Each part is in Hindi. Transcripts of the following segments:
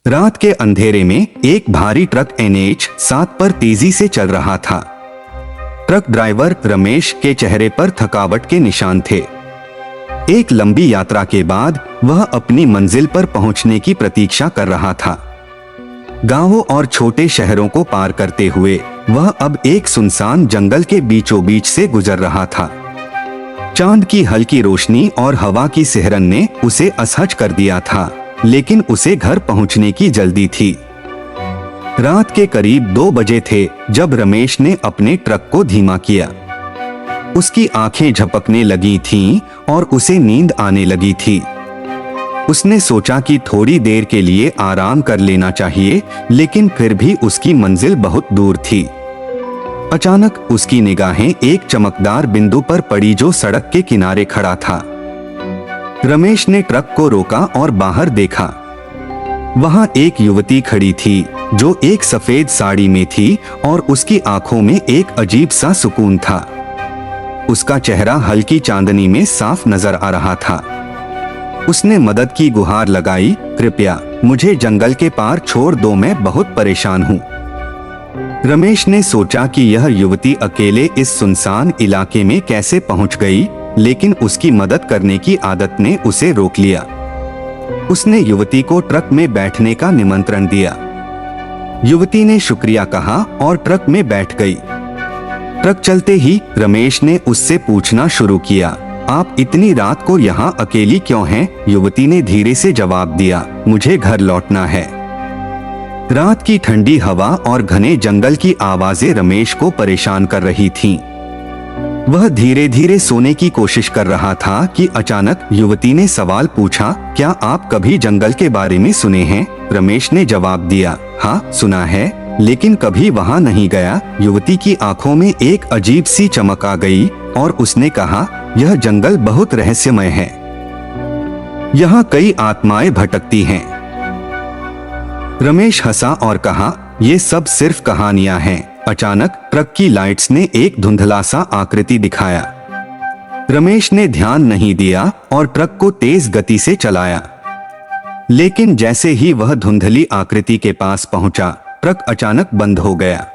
रात के अंधेरे में एक भारी ट्रक NH-7 पर तेजी से चल रहा था। ट्रक ड्राइवर रमेश के चेहरे पर थकावट के निशान थे। एक लंबी यात्रा के बाद वह अपनी मंजिल पर पहुंचने की प्रतीक्षा कर रहा था। गांवों और छोटे शहरों को पार करते हुए वह अब एक सुनसान जंगल के बीचों बीच से गुजर रहा था। चांद की हल्की रोशनी और हवा की सिहरन ने उसे असहज कर दिया था, लेकिन उसे घर पहुंचने की जल्दी थी। रात के करीब 2 बजे थे जब रमेश ने अपने ट्रक को धीमा किया। उसकी आंखें झपकने लगी थीं और उसे नींद आने लगी थी। उसने सोचा कि थोड़ी देर के लिए आराम कर लेना चाहिए, लेकिन फिर भी उसकी मंजिल बहुत दूर थी। अचानक उसकी निगाहें एक चमकदार बिंदु पर पड़ी जो सड़क के किनारे खड़ा था। रमेश ने ट्रक को रोका और बाहर देखा। वहां एक युवती खड़ी थी जो एक सफेद साड़ी में थी और उसकी आंखों में एक अजीब सा सुकून था। उसका चेहरा हल्की चांदनी में साफ नजर आ रहा था। उसने मदद की गुहार लगाई, कृपया मुझे जंगल के पार छोड़ दो, मैं बहुत परेशान हूँ। रमेश ने सोचा कि यह युवती अकेले इस सुनसान इलाके में कैसे पहुंच गई, लेकिन उसकी मदद करने की आदत ने उसे रोक लिया। उसने युवती को ट्रक में बैठने का निमंत्रण दिया। युवती ने शुक्रिया कहा और ट्रक में बैठ गई। ट्रक चलते ही रमेश ने उससे पूछना शुरू किया, आप इतनी रात को यहाँ अकेली क्यों हैं? युवती ने धीरे से जवाब दिया, मुझे घर लौटना है। रात की ठंडी हवा और घने जंगल की आवाजें रमेश को परेशान कर रही थीं। वह धीरे धीरे सोने की कोशिश कर रहा था कि अचानक युवती ने सवाल पूछा, क्या आप कभी जंगल के बारे में सुने हैं? रमेश ने जवाब दिया, हाँ सुना है, लेकिन कभी वहां नहीं गया। युवती की आंखों में एक अजीब सी चमक आ गई और उसने कहा, यह जंगल बहुत रहस्यमय है। यहाँ कई आत्माएं भटकती हैं। रमेश हंसा और कहा, ये सब सिर्फ कहानियां हैं। अचानक ट्रक की लाइट्स ने एक धुंधला सा आकृति दिखाया। रमेश ने ध्यान नहीं दिया और ट्रक को तेज गति से चलाया, लेकिन जैसे ही वह धुंधली आकृति के पास पहुंचा, ट्रक अचानक बंद हो गया।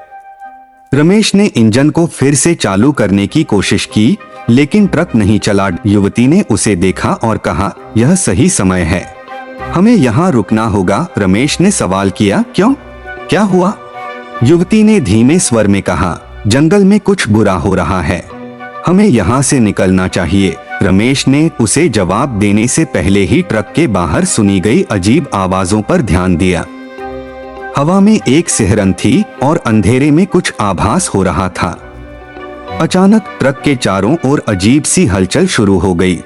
रमेश ने इंजन को फिर से चालू करने की कोशिश की, लेकिन ट्रक नहीं चला। युवती ने उसे देखा और कहा, यह सही समय है, हमें यहाँ रुकना होगा। रमेश ने सवाल किया, क्यों, क्या हुआ? युवती ने धीमे स्वर में कहा, जंगल में कुछ बुरा हो रहा है, हमें यहाँ से निकलना चाहिए। रमेश ने उसे जवाब देने से पहले ही ट्रक के बाहर सुनी गई अजीब आवाजों पर ध्यान दिया। हवा में एक सिहरन थी और अंधेरे में कुछ आभास हो रहा था। अचानक ट्रक के चारों ओर अजीब सी हलचल शुरू हो गई।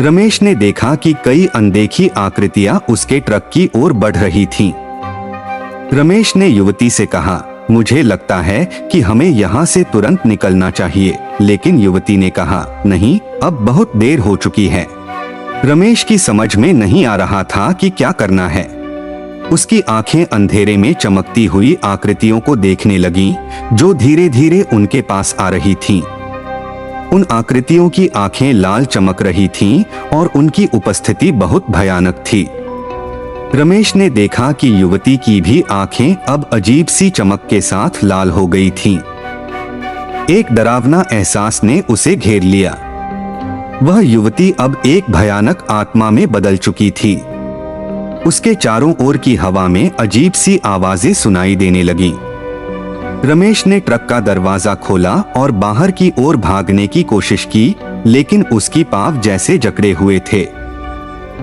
रमेश ने देखा कि कई अनदेखी आकृतियां उसके ट्रक की ओर बढ़ रही थीं। रमेश ने युवती से कहा, मुझे लगता है कि हमें यहाँ से तुरंत निकलना चाहिए, लेकिन युवती ने कहा, नहीं, अब बहुत देर हो चुकी है। रमेश की समझ में नहीं आ रहा था कि क्या करना है। उसकी आंखें अंधेरे में चमकती हुई आकृतियों को देखने लगीं, जो धीरे धीरे उनके पास आ रही थीं। उन आकृतियों की आंखें लाल चमक रही थीं और उनकी उपस्थिति बहुत भयानक थी। रमेश ने देखा कि युवती की भी आंखें अब अजीब सी चमक के साथ लाल हो गई थीं। एक डरावना एहसास ने उसे घेर लिया। वह युवती अब एक भयानक आत्मा में बदल चुकी थी। उसके चारों ओर की हवा में अजीब सी आवाजें सुनाई देने लगीं। रमेश ने ट्रक का दरवाजा खोला और बाहर की ओर भागने की कोशिश की, लेकिन उसकी पांव जैसे जकड़े हुए थे।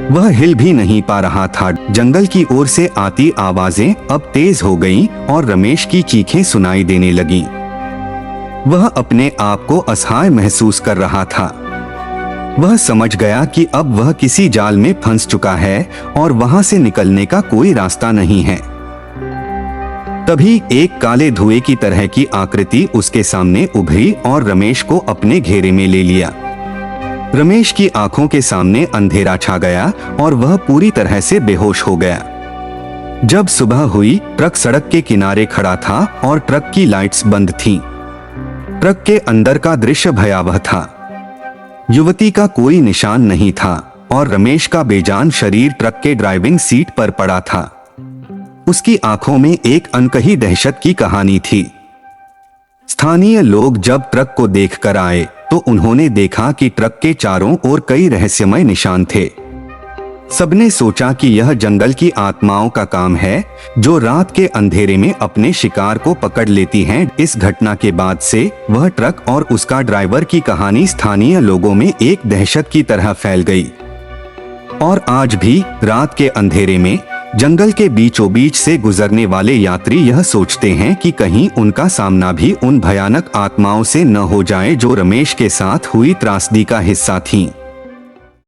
वह हिल भी नहीं पा रहा था। जंगल की ओर से आती आवाजें अब तेज हो गईं और रमेश की चीखें सुनाई देने लगीं। वह अपने आप को असहाय महसूस कर रहा था। वह समझ गया कि अब वह किसी जाल में फंस चुका है और वहां से निकलने का कोई रास्ता नहीं है। तभी एक काले धुएं की तरह की आकृति उसके सामने उभरी और रमेश को अपने घेरे में ले लिया। रमेश की आंखों के सामने अंधेरा छा गया और वह पूरी तरह से बेहोश हो गया। जब सुबह हुई, ट्रक सड़क के किनारे खड़ा था और ट्रक की लाइट्स बंद थीं। ट्रक के अंदर का दृश्य भयावह था। युवती का कोई निशान नहीं था और रमेश का बेजान शरीर ट्रक के ड्राइविंग सीट पर पड़ा था। उसकी आंखों में एक अनकही दहशत की कहानी थी। स्थानीय लोग जब ट्रक को देखकर आए तो उन्होंने देखा कि ट्रक के चारों ओर कई रहस्यमय निशान थे। सबने सोचा कि यह जंगल की आत्माओं का काम है जो रात के अंधेरे में अपने शिकार को पकड़ लेती हैं। इस घटना के बाद से वह ट्रक और उसका ड्राइवर की कहानी स्थानीय लोगों में एक दहशत की तरह फैल गई। और आज भी रात के अंधेरे में जंगल के बीचों बीच से गुजरने वाले यात्री यह सोचते हैं कि कहीं उनका सामना भी उन भयानक आत्माओं से न हो जाए जो रमेश के साथ हुई त्रासदी का हिस्सा थीं।